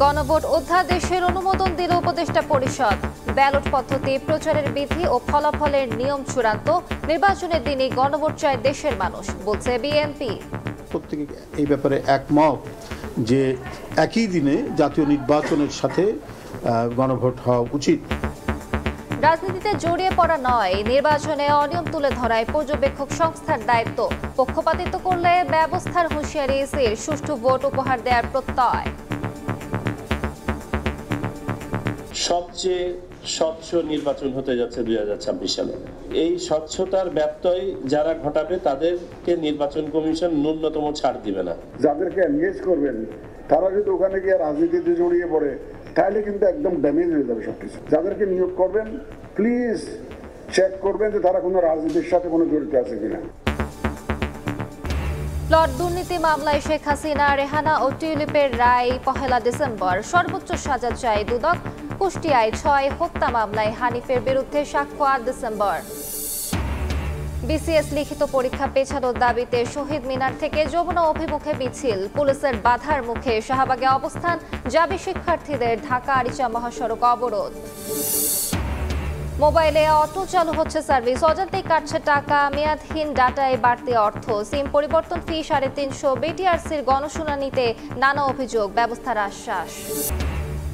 গণভোট অধ্যাদেশের অনুমোদন দিল উপদেষ্টা পরিষদ। ব্যালট পদ্ধতি, প্রচারের বিধি ও ফলাফলের নিয়ম চূড়ান্ত। নির্বাচনের দিনে গণভোট চায় দেশের মানুষ, বলছে বিএনপি। প্রত্যেকে এই ব্যাপারে একমত যে একই দিনে জাতীয় নির্বাচনের সাথে গণভোট হওয়া উচিত। রাজনীতিতে জড়িয়ে পড়া নয়, নির্বাচনে অনিয়ম তুলে ধরায় পর্যবেক্ষক সংস্থার দায়িত্ব। পক্ষপাতিত্ব করলে ব্যবস্থার হুঁশিয়ারি ইসির। সুষ্ঠু ভোট উপহার দেওয়ার প্রত্যয়। সবচেয়ে স্বচ্ছ নির্বাচন হতে যাচ্ছে 2026 সালে। এই স্বচ্ছতার ব্যত্যয় যারা ঘটাবে তাদেরকে নির্বাচন কমিশন ন্যূনতম ছাড় দিবে না। যাদেরকে এনগেজ করবেন তারা যদি ওখানে গিয়ে রাজনীতিতে জড়িয়ে পড়ে তাহলে কিন্তু একদম ড্যামেজ হয়ে যাবে সবকিছু। যাদেরকে নিয়োগ করবেন প্লিজ চেক করবেন যে তারা কোনো রাজনীতির সাথে কোনো জড়িত আছে কিনা। প্লট দুর্নীতি মামলায় শেখ হাসিনা, রেহানা ও টিউলিপের রায় 1 ডিসেম্বর। সর্বোচ্চ সাজা চায় দুদক। কুষ্টিয়ায় 6 হত্যা মামলায় হানিফের বিরুদ্ধে সাক্ষ্য 8 ডিসেম্বর। বিসিএস লিখিত পরীক্ষা পেছানোর দাবিতে শহীদ মিনার থেকে যমুনা অভিমুখে মিছিল। পুলিশের বাধার মুখে শাহবাগে অবস্থান। জাবি শিক্ষার্থীদের। ঢাকা আরিচা মহাসড়ক অবরোধ। মোবাইলে অটো চালু হচ্ছে সার্ভিস, অজান্তেই কাটছে টাকা। মেয়াদহীন ডাটায় বাড়তি অর্থ। সিম পরিবর্তন ফি 350। বিটিআরসির গণশুনানিতে নানা অভিযোগ, ব্যবস্থার আশ্বাস।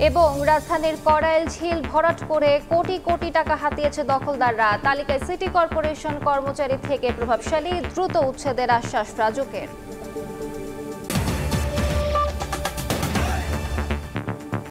এবং রাজধানীর কড়াইল ঝিল ভরাট করে কোটি কোটি টাকা হাতিয়েছে দখলদাররা। তালিকায় সিটি কর্পোরেশন কর্মচারী থেকে প্রভাবশালী। দ্রুত উচ্ছেদের আশ্বাস রাজুকের।